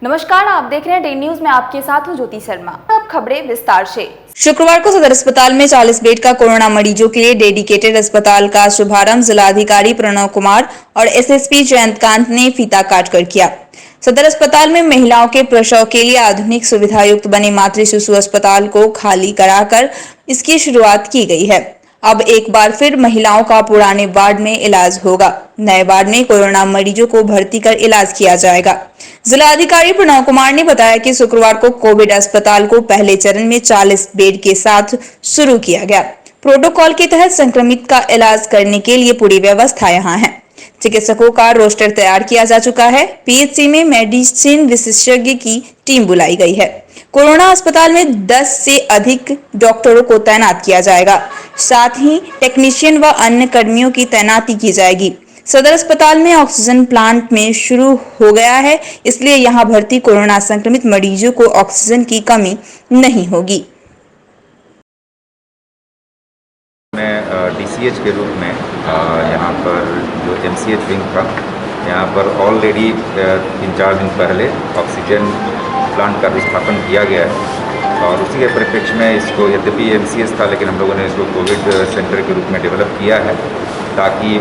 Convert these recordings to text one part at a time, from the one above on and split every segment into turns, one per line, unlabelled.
नमस्कार, आप देख रहे हैं डे न्यूज में। आपके साथ हूं ज्योति शर्मा। अब खबरें विस्तार से।
शुक्रवार को सदर अस्पताल में 40 बेड का कोरोना मरीजों के लिए डेडिकेटेड अस्पताल का शुभारंभ जिलाधिकारी प्रणव कुमार और एसएसपी जयंतकांत ने फीता काटकर किया। सदर अस्पताल में महिलाओं के प्रसव के लिए आधुनिक सुविधा युक्त बने मातृ शिशु अस्पताल को खाली कराकर इसकी शुरुआत की गई है। अब एक बार फिर महिलाओं का पुराने वार्ड में इलाज होगा। नए वार्ड में कोरोना मरीजों को भर्ती कर इलाज किया जाएगा। जिलाधिकारी प्रणव कुमार ने बताया कि शुक्रवार को कोविड अस्पताल को पहले चरण में 40 बेड के साथ शुरू किया गया। प्रोटोकॉल के तहत संक्रमित का इलाज करने के लिए पूरी व्यवस्था यहाँ है। चिकित्सकों का रोस्टर तैयार किया जा चुका है। पीएचसी में मेडिसिन विशेषज्ञ की टीम बुलाई गई है। कोरोना अस्पताल में 10 से अधिक डॉक्टरों को तैनात किया जाएगा। साथ ही टेक्नीशियन व अन्य कर्मियों की तैनाती की जाएगी। सदर अस्पताल में ऑक्सीजन प्लांट में शुरू हो गया है, इसलिए यहां भर्ती कोरोना संक्रमित मरीजों को ऑक्सीजन की कमी नहीं होगी।
मैं डीसीएच के रूप में यहाँ पर जो एमसीएच विंग था, यहाँ पर ऑलरेडी 3-4 दिन पहले ऑक्सीजन प्लांट का स्थापन किया गया है और उसी के परिप्रेक्ष्य में इसको, यद्यपि एमसीएच था लेकिन हम लोगों ने इसको कोविड सेंटर के रूप में डेवलप किया है ताकि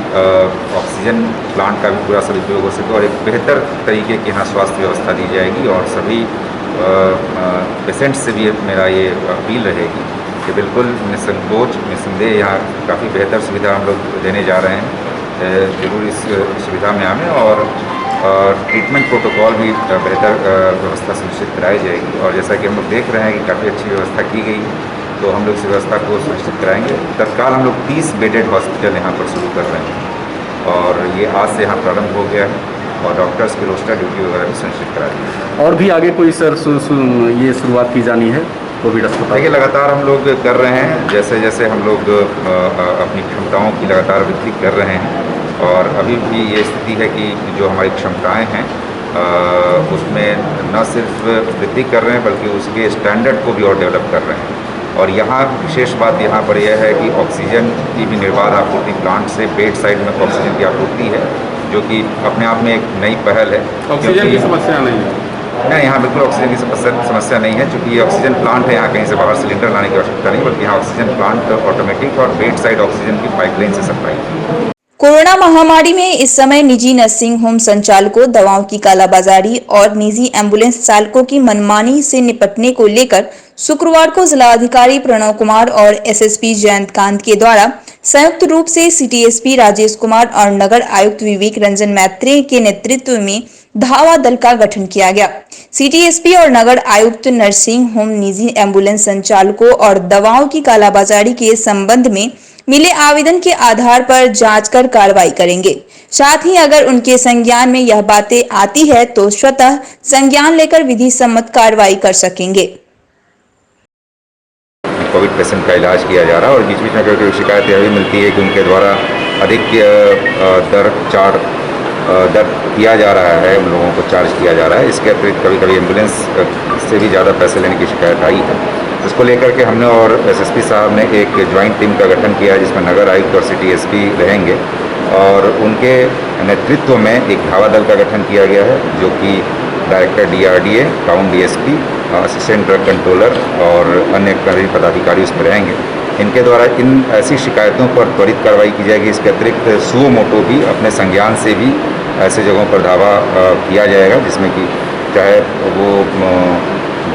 ऑक्सीजन प्लांट का भी पूरा सदुपयोग हो सके और एक बेहतर तरीके की यहाँ स्वास्थ्य व्यवस्था दी जाएगी। और सभी पेशेंट्स से भी मेरा ये अपील रहेगी कि बिल्कुल निसंकोच निसंदेह यहाँ काफ़ी बेहतर सुविधा हम लोग देने जा रहे हैं। जरूर इस सुविधा में आएँ और ट्रीटमेंट प्रोटोकॉल भी बेहतर व्यवस्था सुनिश्चित कराई जाएगी। और जैसा कि हम लोग देख रहे हैं कि काफ़ी अच्छी व्यवस्था की गई है, तो हम लोग इस व्यवस्था को सुनिश्चित कराएंगे। तत्काल हम लोग 30 बेडेड हॉस्पिटल यहाँ पर शुरू कर रहे हैं और ये आज से यहाँ प्रारंभ हो गया है और डॉक्टर्स की रोस्टर ड्यूटी वगैरह भी सुनिश्चित करा दी है।
और भी आगे कोई सर ये शुरुआत की जानी है कोविड अस्पताल?
देखिए, लगातार हम लोग कर रहे हैं, जैसे जैसे हम लोग अपनी क्षमताओं की लगातार वृद्धि कर रहे हैं और अभी भी ये स्थिति है कि जो हमारी क्षमताएं हैं उसमें न सिर्फ वृद्धि कर रहे हैं बल्कि उसके स्टैंडर्ड को भी और डेवलप कर रहे हैं। और यहाँ विशेष बात यहाँ पर यह है कि ऑक्सीजन की भी निर्बाध आपूर्ति प्लांट से बेड साइड में ऑक्सीजन की आपूर्ति है, जो कि अपने आप में एक नई पहल है।
ऑक्सीजन की समस्या नहीं है?
नहीं, यहाँ बिल्कुल ऑक्सीजन की समस्या नहीं है, क्योंकि ये ऑक्सीजन प्लांट है। यहाँ कहीं से बाहर सिलेंडर लाने की आवश्यकता नहीं, बल्कि यहाँ ऑक्सीजन प्लांट ऑटोमेटिक और बेड साइड ऑक्सीजन की पाइपलाइन से सप्लाई।
कोरोना महामारी में इस समय निजी नर्सिंग होम संचालकों, दवाओं की कालाबाजारी और निजी एम्बुलेंस चालकों की मनमानी से निपटने को लेकर शुक्रवार को जिलाधिकारी प्रणव कुमार और एसएसपी जयंतकांत के द्वारा संयुक्त रूप से सिटी एसपी राजेश कुमार और नगर आयुक्त विवेक रंजन मैत्री के नेतृत्व में धावा दल का गठन किया गया। सिटी एसपी और नगर आयुक्त नर्सिंग होम, निजी एम्बुलेंस संचालकों और दवाओं की कालाबाजारी के संबंध में मिले आवेदन के आधार पर जांच कर कार्रवाई करेंगे। साथ ही अगर उनके संज्ञान में यह बातें आती है तो स्वतः संज्ञान लेकर विधि सम्मत कार्रवाई कर सकेंगे।
कोविड पेशेंट का इलाज किया जा रहा है और बीच बीच में कभी शिकायत यह भी मिलती है कि उनके द्वारा अधिक दर किया जा रहा है, उन लोगों को चार्ज किया जा रहा है। इसके अतिरिक्त कभी कभी एम्बुलेंस से भी ज़्यादा पैसे लेने की शिकायत आई है। इसको लेकर के हमने और एसएसपी साहब ने एक ज्वाइंट टीम का गठन किया है, जिसमें नगर आयुक्त और सिटी एसपी रहेंगे और उनके नेतृत्व में एक धावा दल का गठन किया गया है, जो कि director DRDA, town DSP, assistant drug controller और अन्य पदाधिकारी उसमें रहेंगे। इनके द्वारा इन ऐसी शिकायतों पर त्वरित कार्रवाई की जाएगी। इसके अतिरिक्त सुओ मोटो भी अपने संज्ञान से भी ऐसे जगहों पर धावा किया जाएगा, जिसमें कि चाहे वो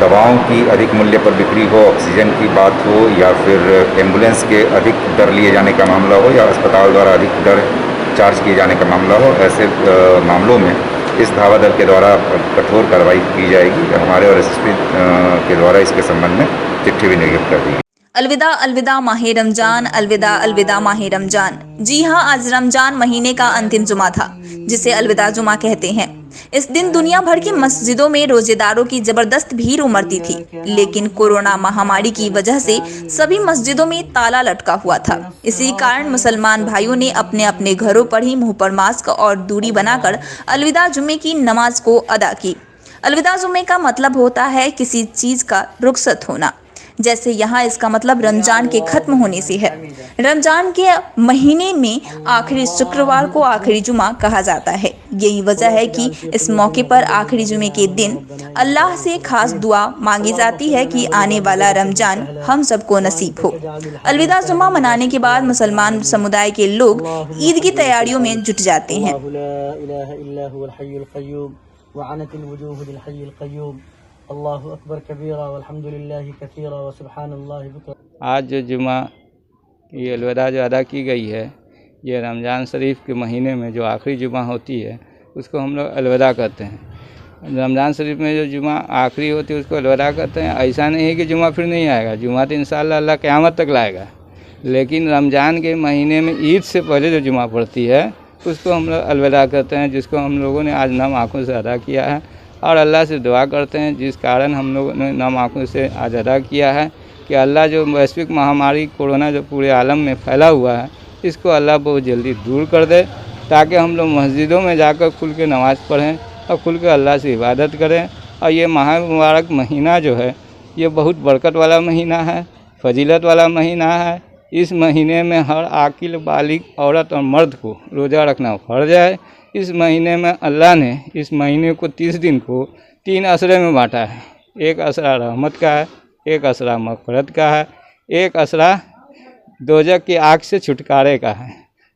दवाओं की अधिक मूल्य पर बिक्री हो, ऑक्सीजन की बात हो, या फिर एम्बुलेंस के अधिक दर लिए जाने का मामला हो, या अस्पताल द्वारा अधिक दर चार्ज किए जाने का मामला हो। ऐसे मामलों में इस धावा दल के द्वारा कठोर कार्रवाई की जाएगी। हमारे और एसएसपी के द्वारा इसके संबंध में चिट्ठी भी निर्गत कर दी गई।
अलविदा अलविदा माहे रमजान, अलविदा अलविदा माहे रमजान। जी हाँ, आज रमजान महीने का अंतिम जुमा था, जिसे अलविदा जुमा कहते हैं। इस दिन दुनिया भर की मस्जिदों में रोजेदारों की जबरदस्त भीड़ उमड़ती थी, लेकिन कोरोना महामारी की वजह से सभी मस्जिदों में ताला लटका हुआ था। इसी कारण मुसलमान भाइयों ने अपने अपने घरों पर ही मुंह पर मास्क और दूरी बनाकर अलविदा जुमे की नमाज को अदा की। अलविदा जुमे का मतलब होता है किसी चीज का रुखसत होना। जैसे यहाँ इसका मतलब रमजान के खत्म होने से है। रमजान के महीने में आखिरी शुक्रवार को आखिरी जुमा कहा जाता है। यही वजह है कि इस मौके पर आखिरी जुमे के दिन अल्लाह से खास दुआ मांगी जाती है कि आने वाला रमजान हम सबको नसीब हो। अलविदा जुमा मनाने के बाद मुसलमान समुदाय के लोग ईद की तैयारियों में जुट जाते हैं।
आज जो जुमा ये अलविदा जो अदा की गई है, ये रमज़ान शरीफ के महीने में जो आखिरी जुमा होती है उसको हम लोग अलविदा कहते हैं। रमज़ान शरीफ में जो जुमा आखिरी होती है उसको अलविदा कहते हैं। ऐसा नहीं है कि जुमा फिर नहीं आएगा, जुमा तो इंशाअल्लाह अल्लाह क़यामत तक लाएगा, लेकिन रमज़ान के महीने में ईद से पहले जो जुमा पड़ती है उसको हम लोग अलविदा कहते हैं, जिसको हम लोगों ने आज नम आँखों से अदा किया है। और अल्लाह से दुआ करते हैं जिस कारण हम लोगों ने नम आँखों से आज अदा किया है कि अल्लाह जो वैश्विक महामारी कोरोना जो पूरे आलम में फैला हुआ है इसको अल्लाह बहुत जल्दी दूर कर दे, ताकि हम लोग मस्जिदों में जाकर खुल के नमाज़ पढ़ें और खुल के अल्लाह से इबादत करें। और ये माह मुबारक महीना जो है ये बहुत बरकत वाला महीना है, फजीलत वाला महीना है। इस महीने में हर आकिल बालिग औरत और मर्द को रोज़ा रखना फ़र्ज है। इस महीने में अल्लाह ने इस महीने को 30 दिन को 3 असरे में बांटा है। एक असरा रहमत का है, एक असरा मग़फ़िरत का है, एक असरा दोज़ख की आग से छुटकारे का है।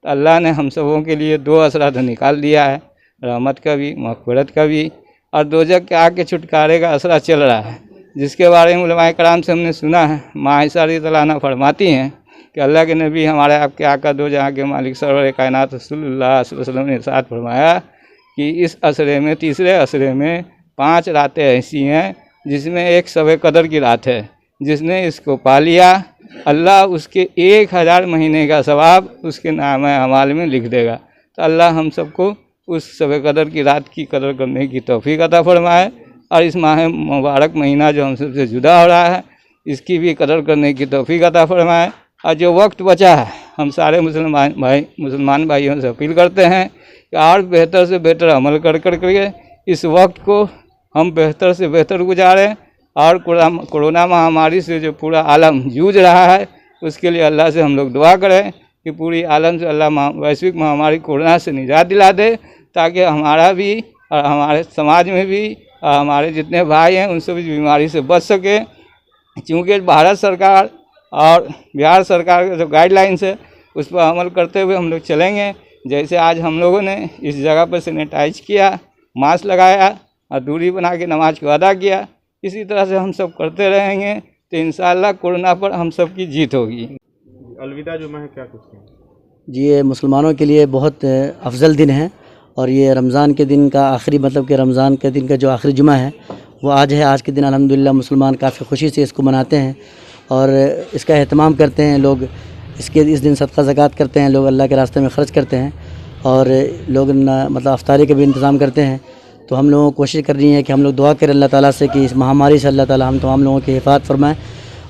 तो अल्लाह ने हम सबों के लिए 2 असरा तो निकाल दिया है, रहमत का भी मग़फ़िरत का भी, और दोज़ख के आग के छुटकारे का असरा चल रहा है, जिसके बारे में उलमाए कराम से हमने सुना है। माँ आयशा रज़ियल्लाहु अन्हा फरमाती हैं कि अल्लाह के नबी हमारे आपके आका दो जहाँ के मालिक सरवर कायनात रसूलुल्लाह सल्लल्लाहु अलैहि वसल्लम ने इरशाद फरमाया कि इस असरे में, तीसरे असरे में 5 रातें ऐसी हैं जिसमें एक शब कदर की रात है। जिसने इसको पा लिया अल्लाह उसके 1000 महीने का सवाब उसके नाम अमाल में लिख देगा। तो अल्लाह हम सबको उस शब कदर की रात की कदर करने की तौफीक अता फरमाए, और इस माह मुबारक महीना जो हम सबसे जुदा हो रहा है इसकी भी कदर करने की तौफीक अता फरमाए। और जो वक्त बचा है हम सारे मुसलमान भाइयों से अपील करते हैं कि और बेहतर से बेहतर अमल करके इस वक्त को हम बेहतर से बेहतर गुजारें, और कोरोना महामारी से जो पूरा आलम जूझ रहा है उसके लिए अल्लाह से हम लोग दुआ करें कि पूरी आलम से अल्लाह वैश्विक महामारी कोरोना से निजात दिला दे, ताकि हमारा भी और हमारे समाज में भी और हमारे जितने भाई हैं उन सभी बीमारी से बच सके। क्योंकि भारत सरकार और बिहार सरकार के जो गाइडलाइंस है उस पर अमल करते हुए हम लोग चलेंगे। जैसे आज हम लोगों ने इस जगह पर सैनिटाइज किया, मास्क लगाया और दूरी बना के नमाज को अदा किया, इसी तरह से हम सब करते रहेंगे तो इंशाअल्लाह कोरोना पर हम सब की जीत होगी।
अलविदा जुमा है, क्या कुछ है?
जी, ये मुसलमानों के लिए बहुत अफजल दिन है, और ये रमज़ान के दिन का आखिरी, मतलब कि रमज़ान के दिन का जो आखिरी जुमा है वो आज है। आज के दिन अल्हम्दुलिल्लाह मुसलमान काफ़ी खुशी से इसको मनाते हैं और इसका एहतमाम करते हैं लोग। इस दिन सदका ज़कात करते हैं लोग, अल्लाह के रास्ते में ख़र्च करते हैं, और लोग मतलब अफ्तारी का भी इंतज़ाम करते हैं। तो हम लोगों को कोशिश करनी है कि हम लोग दुआ करें अल्लाह ताला से कि इस महामारी से अल्लाह ताला हम तमाम लोगों की हिफाजत फरमाए,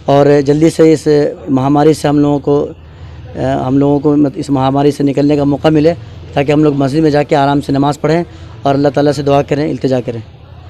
और जल्दी से इस महामारी से हम लोगों को इस महामारी से निकलने का मौका मिले, ताकि हम लोग मस्जिद में जाके आराम से नमाज़ पढ़ें और अल्लाह ताला से दुआ करें, इल्तिजा करें।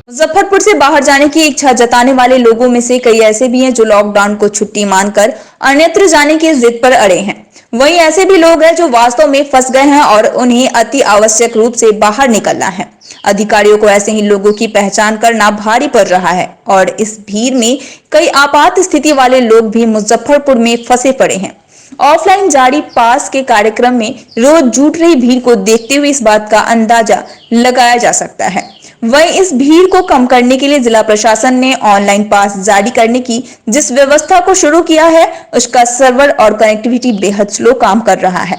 मुजफ्फरपुर से बाहर जाने की इच्छा जताने वाले लोगों में से कई ऐसे भी हैं जो लॉकडाउन को छुट्टी मानकर अन्यत्र जाने की जिद पर अड़े हैं। वहीं ऐसे भी लोग हैं जो वास्तव में फंस गए हैं और उन्हें अति आवश्यक रूप से बाहर निकलना है। अधिकारियों को ऐसे ही लोगों की पहचान करना भारी पड़ रहा है, और इस भीड़ में कई आपात स्थिति वाले लोग भी मुजफ्फरपुर में फंसे पड़े हैं। ऑफलाइन जारी पास के कार्यक्रम में रोज जुट रही भीड़ को देखते हुए इस बात का अंदाजा लगाया जा सकता है। वहीं इस भीड़ को कम करने के लिए जिला प्रशासन ने ऑनलाइन पास जारी करने की जिस व्यवस्था को शुरू किया है उसका सर्वर और कनेक्टिविटी बेहद स्लो काम कर रहा है।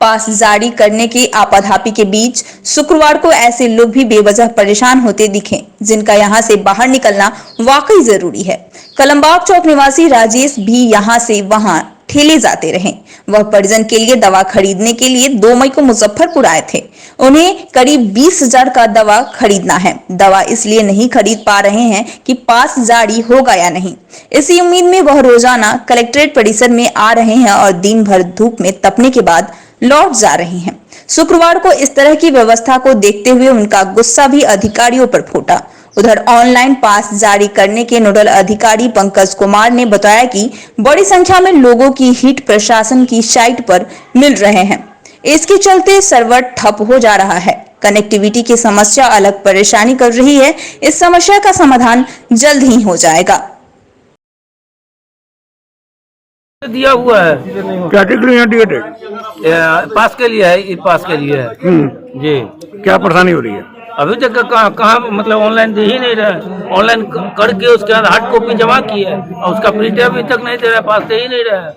पास जारी करने की आपाधापी के बीच शुक्रवार को ऐसे लोग भी बेवजह परेशान होते दिखे जिनका यहां से बाहर निकलना वाकई जरूरी है। कलमबाग चौक निवासी राजेश भी यहां से वहां ठेले जाते रहे। वह परिजन के लिए दवा खरीदने के लिए 2 मई को मुजफ्फरपुर आए थे। उन्हें करीब 20,000 का दवा खरीदना है। दवा इसलिए नहीं खरीद पा रहे हैं कि पास जारी होगा या नहीं। इसी उम्मीद में वह रोजाना कलेक्ट्रेट परिसर में आ रहे हैं और दिन भर धूप में तपने के बाद लौट जा रहे हैं। शुक्रवार को इस तरह की व्यवस्था को देखते हुए उनका गुस्सा भी अधिकारियों पर फूटा। उधर ऑनलाइन पास जारी करने के नोडल अधिकारी पंकज कुमार ने बताया कि बड़ी संख्या में लोगों की हिट प्रशासन की साइट पर मिल रहे हैं। इसके चलते सर्वर ठप हो जा रहा है। कनेक्टिविटी की समस्या अलग परेशानी कर रही है। इस समस्या का समाधान जल्द ही हो जाएगा।
दिया हुआ है
कैटेगरी इंडिकेटेड
पास के लिए है, ई पास के लिए है जी।
क्या परेशानी हो रही है?
अभी तक कहाँ मतलब ऑनलाइन दे ही नहीं रहे। ऑनलाइन करके उसके बाद हार्ड कॉपी जमा की है और उसका प्रिंट अभी तक नहीं दे रहा, पास दे ही नहीं रहा।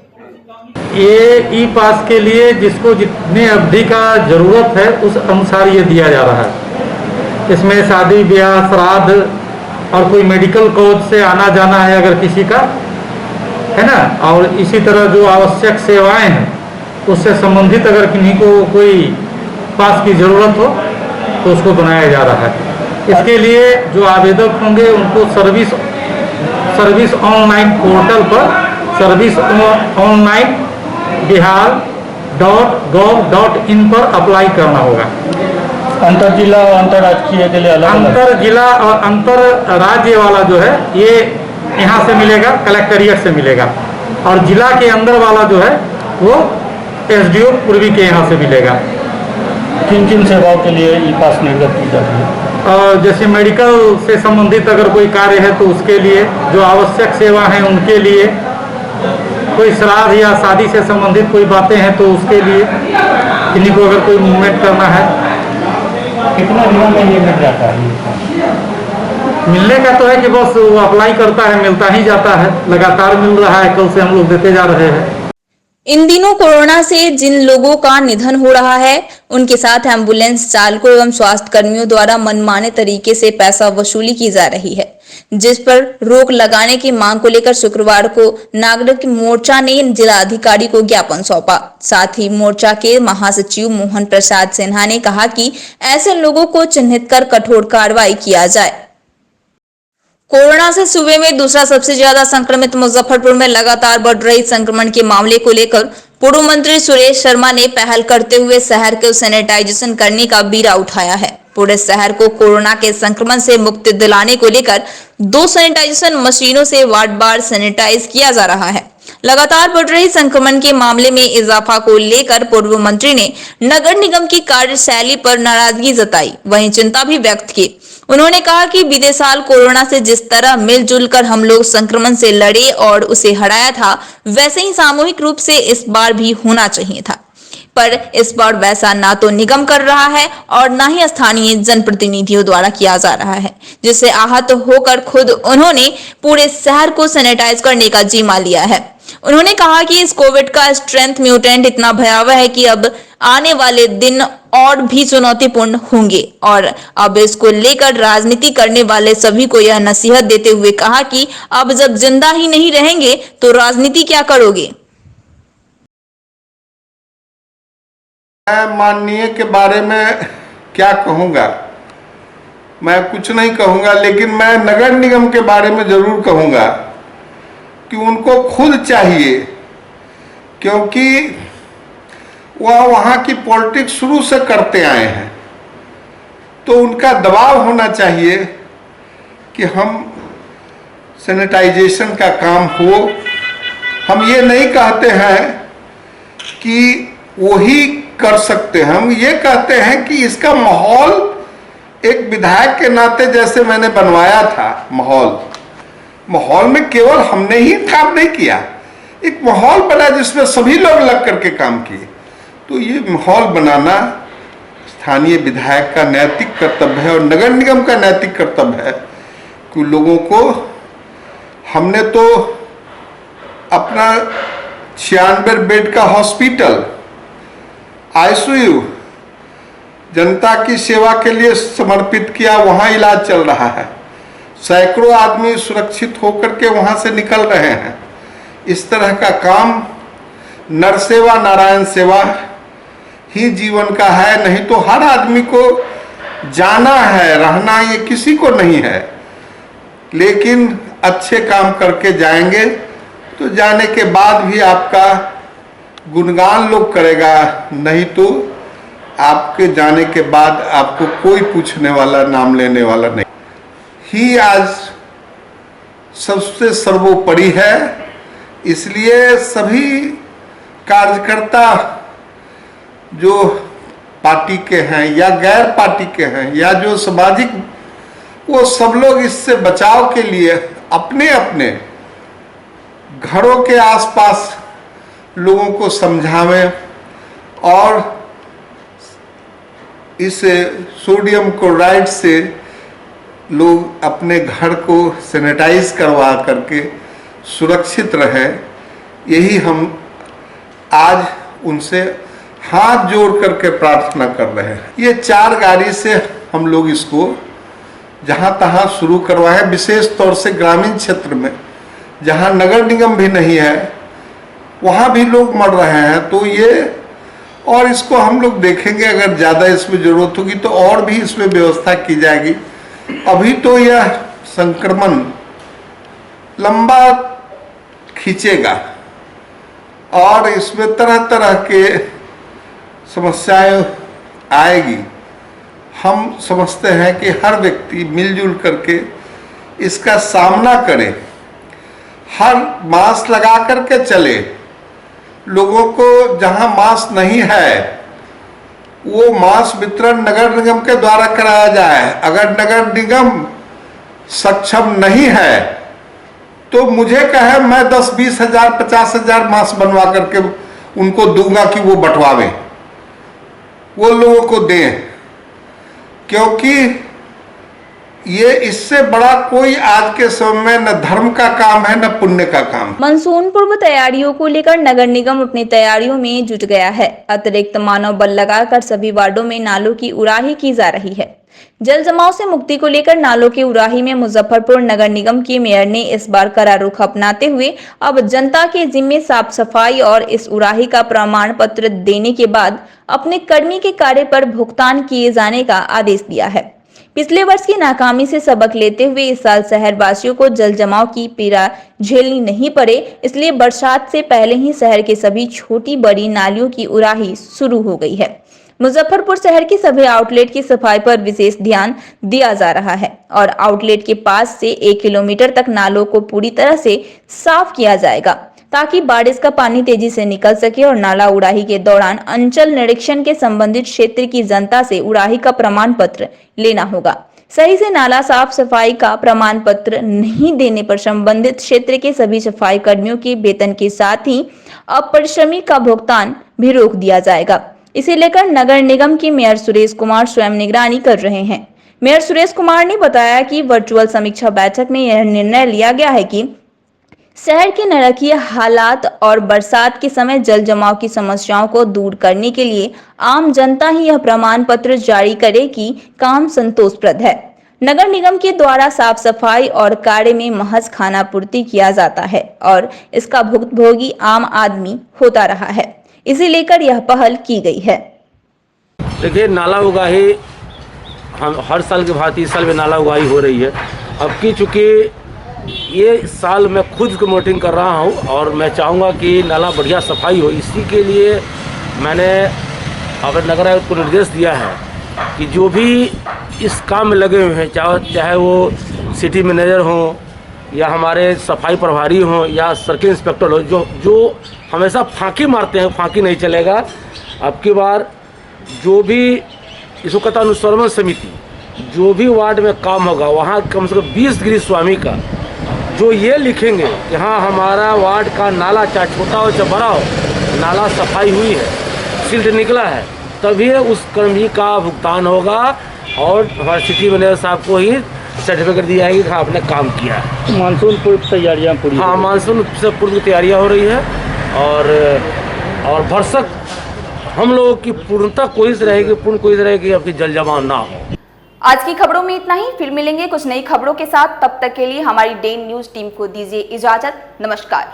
ये ई पास के लिए जिसको जितने अवधि का जरूरत है उस अनुसार ये दिया जा रहा है। इसमें शादी ब्याह श्राद्ध और कोई मेडिकल कॉज से आना जाना है अगर किसी का है ना, और इसी तरह जो आवश्यक सेवाएं हैं उससे संबंधित अगर किन्हीं को कोई पास की जरूरत हो तो उसको बनाया जा रहा है। इसके लिए जो आवेदक होंगे उनको सर्विस ऑनलाइन पोर्टल पर सर्विस ऑनलाइन बिहार.gov.in पर अप्लाई करना होगा।
अंतर जिला और अंतर्राष्ट्रीय के लिए
अंतर जिला और अंतर राज्य वाला जो है ये यहाँ से मिलेगा, कलेक्टरेट से मिलेगा, और जिला के अंदर वाला जो है वो SDO पूर्वी के यहाँ से मिलेगा।
किन किन सेवाओं के लिए ई पास निर्गत की जाती है?
जैसे मेडिकल से संबंधित अगर कोई कार्य है तो उसके लिए, जो आवश्यक सेवा है उनके लिए, कोई श्राद्ध या शादी से संबंधित कोई बातें हैं तो उसके लिए, किन्हीं को अगर कोई मूवमेंट करना है।
कितना दिनों में ये मिल जाता है?
मिलने का तो है कि बस वो अप्लाई करता है, मिलता ही जाता है, लगातार मिल रहा है, कल से हम लोग देते जा रहे हैं।
इन दिनों कोरोना से जिन लोगों का निधन हो रहा है उनके साथ एम्बुलेंस चालकों एवं स्वास्थ्य कर्मियों द्वारा मनमाने तरीके से पैसा वसूली की जा रही है, जिस पर रोक लगाने की मांग को लेकर शुक्रवार को नागरिक मोर्चा ने जिलाधिकारी को ज्ञापन सौंपा। साथ ही मोर्चा के महासचिव मोहन प्रसाद सिन्हा ने कहा कि ऐसे लोगों को चिन्हित कर कठोर कार्रवाई किया जाए। कोरोना से सूबे में दूसरा सबसे ज्यादा संक्रमित मुजफ्फरपुर में लगातार बढ़ रही संक्रमण के मामले को लेकर पूर्व मंत्री सुरेश शर्मा ने पहल करते हुए शहर को सैनिटाइजेशन करने का बीड़ा उठाया है। पूरे शहर को कोरोना के संक्रमण से मुक्ति दिलाने को लेकर 2 सैनिटाइजेशन मशीनों से वार्ड बार सैनिटाइज किया जा रहा है। लगातार बढ़ रही संक्रमण के मामले में इजाफा को लेकर पूर्व मंत्री ने नगर निगम की कार्यशैली पर नाराजगी जताई, वहीं चिंता भी व्यक्त की। उन्होंने कहा कि बीते साल कोरोना से जिस तरह मिलजुल कर हम लोग संक्रमण से लड़े और उसे हराया था, वैसे ही सामूहिक रूप से इस बार भी होना चाहिए था, पर इस बार वैसा ना तो निगम कर रहा है और ना ही स्थानीय जनप्रतिनिधियों द्वारा किया जा रहा है, जिससे आहत होकर खुद उन्होंने पूरे शहर को सैनिटाइज करने का जिम्मा लिया है। उन्होंने कहा कि इस कोविड का स्ट्रेंथ म्यूटेंट इतना भयावह है कि अब आने वाले दिन और भी चुनौतीपूर्ण होंगे, और अब इसको लेकर राजनीति करने वाले सभी को यह नसीहत देते हुए कहा कि अब जब जिंदा ही नहीं रहेंगे तो राजनीति क्या करोगे।
मैं माननीय के बारे में क्या कहूँगा, मैं कुछ नहीं कहूँगा, लेकिन मैं नगर निगम के बारे में जरूर कहूँगा कि उनको खुद चाहिए, क्योंकि वह वहाँ की पॉलिटिक्स शुरू से करते आए हैं, तो उनका दबाव होना चाहिए कि हम सैनिटाइजेशन का काम हो। हम ये नहीं कहते हैं कि वही कर सकते हैं, हम ये कहते हैं कि इसका माहौल एक विधायक के नाते जैसे मैंने बनवाया था, माहौल में केवल हमने ही काम नहीं किया, एक माहौल बना जिसमें सभी लोग लग करके काम किए। तो ये माहौल बनाना स्थानीय विधायक का नैतिक कर्तव्य है और नगर निगम का नैतिक कर्तव्य है कि लोगों को, हमने तो अपना 96 बेड का हॉस्पिटल ICU जनता की सेवा के लिए समर्पित किया, वहाँ इलाज चल रहा है, सैकड़ों आदमी सुरक्षित होकर के वहाँ से निकल रहे हैं। इस तरह का काम नर सेवा नारायण सेवा ही जीवन का है, नहीं तो हर आदमी को जाना है, रहना ये किसी को नहीं है, लेकिन अच्छे काम करके जाएंगे तो जाने के बाद भी आपका गुणगान लोग करेगा, नहीं तो आपके जाने के बाद आपको कोई पूछने वाला, नाम लेने वाला नहीं। ही आज सबसे सर्वोपरि है। इसलिए सभी कार्यकर्ता जो पार्टी के हैं या गैर पार्टी के हैं या जो सामाजिक, वो सब लोग इससे बचाव के लिए अपने अपने घरों के आसपास लोगों को समझावें और इस सोडियम क्लोराइड से लोग अपने घर को सैनिटाइज करवा करके सुरक्षित रहे। यही हम आज उनसे हाथ जोड़ करके प्रार्थना कर रहे हैं। ये 4 गाड़ी से हम लोग इसको जहाँ तहाँ शुरू करवाएं, विशेष तौर से ग्रामीण क्षेत्र में जहाँ नगर निगम भी नहीं है वहाँ भी लोग मर रहे हैं। तो ये और इसको हम लोग देखेंगे, अगर ज़्यादा इसमें ज़रूरत होगी तो और भी इसमें व्यवस्था की जाएगी। अभी तो यह संक्रमण लंबा खींचेगा और इसमें तरह तरह के समस्याएं आएगी। हम समझते हैं कि हर व्यक्ति मिलजुल करके इसका सामना करे, हर मास्क लगा करके चले। लोगों को जहां मास्क नहीं है वो मास्क वितरण नगर निगम के द्वारा कराया जाए। अगर नगर निगम सक्षम नहीं है तो मुझे कहे, मैं 10-20 हजार 50 हजार मास्क बनवा करके उनको दूंगा कि वो बंटवावे, वो लोगों को दें, क्योंकि ये इससे बड़ा कोई आज के समय में न धर्म का काम है न पुण्य का काम।
मानसून पूर्व तैयारियों को लेकर नगर निगम अपनी तैयारियों में जुट गया है। अतिरिक्त मानव बल लगाकर सभी वार्डों में नालों की उड़ाही की जा रही है। जल जमाव से मुक्ति को लेकर नालों की उड़ाही में मुजफ्फरपुर नगर निगम के मेयर ने इस बार कड़ा रुख अपनाते हुए अब जनता के जिम्मे साफ सफाई और इस उड़ाही का प्रमाण पत्र देने के बाद अपने कर्मी के कार्य पर भुगतान किए जाने का आदेश दिया है। पिछले वर्ष की नाकामी से सबक लेते हुए इस साल शहर वासियों को जल जमाव की पीड़ा झेलनी नहीं पड़े, इसलिए बरसात से पहले ही शहर के सभी छोटी बड़ी नालियों की उड़ाही शुरू हो गई है। मुजफ्फरपुर शहर की सभी आउटलेट की सफाई पर विशेष ध्यान दिया जा रहा है और आउटलेट के पास से 1 किलोमीटर तक नालों को पूरी तरह से साफ किया जाएगा ताकि बारिश का पानी तेजी से निकल सके और नाला उड़ाही के दौरान अंचल निरीक्षण के संबंधित क्षेत्र की जनता से उड़ाही का प्रमाण पत्र लेना होगा। सही से नाला साफ सफाई का प्रमाण पत्र नहीं देने पर संबंधित क्षेत्र के सभी सफाई कर्मियों के वेतन के साथ ही अपरिश्रमी का भुगतान भी रोक दिया जाएगा। इसे लेकर नगर निगम के मेयर सुरेश कुमार स्वयं निगरानी कर रहे हैं। मेयर सुरेश कुमार ने बताया कि वर्चुअल समीक्षा बैठक में यह निर्णय लिया गया है कि शहर के नारकीय हालात और बरसात के समय जल जमाव की समस्याओं को दूर करने के लिए आम जनता ही यह प्रमाण पत्र जारी करे कि काम संतोषप्रद है। नगर निगम के द्वारा साफ सफाई और कार्य में महज खानापूर्ति किया जाता है और इसका भुगतभोगी आम आदमी होता रहा है। इसे लेकर यह पहल की गई है।
देखिए, नाला उगाही हम हर साल के भांति इस साल में नाला उगाही हो रही है। अब की चूँकि ये साल मैं खुद मॉनिटरिंग कर रहा हूँ और मैं चाहूँगा कि नाला बढ़िया सफाई हो। इसी के लिए मैंने अपने नगर आयुक्त को निर्देश दिया है कि जो भी इस काम में लगे हुए हैं, चाहे वो सिटी मैनेजर हों या हमारे सफाई प्रभारी हों या सर्किल इंस्पेक्टर हो, जो हमेशा फांकी मारते हैं, फांकी नहीं चलेगा। अब की बार जो भी इसको कहता अनुश्रवण समिति, जो भी वार्ड में काम होगा वहाँ कम से कम 20 गिरी स्वामी का जो ये लिखेंगे कि हाँ हमारा वार्ड का नाला चाहे छोटा हो चाहे बड़ा हो, नाला सफाई हुई है, सिल्ट निकला है, तभी उस कर्मी का भुगतान होगा और हमारे सिटी मैनेजर साहब को ही सर्टिफिकेट दी जाएगी कि हाँ आपने काम किया है।
मानसून पूर्व तैयारियाँ पूरी?
हाँ, मानसून से पूर्व तैयारियाँ हो रही है और भरसक हम लोगों की पूर्णता कोशिश रहेगी आपकी जल जमाव ना हो।
आज की खबरों में इतना ही। फिर मिलेंगे कुछ नई खबरों के साथ। तब तक के लिए हमारी डे न्यूज टीम को दीजिए इजाजत। नमस्कार।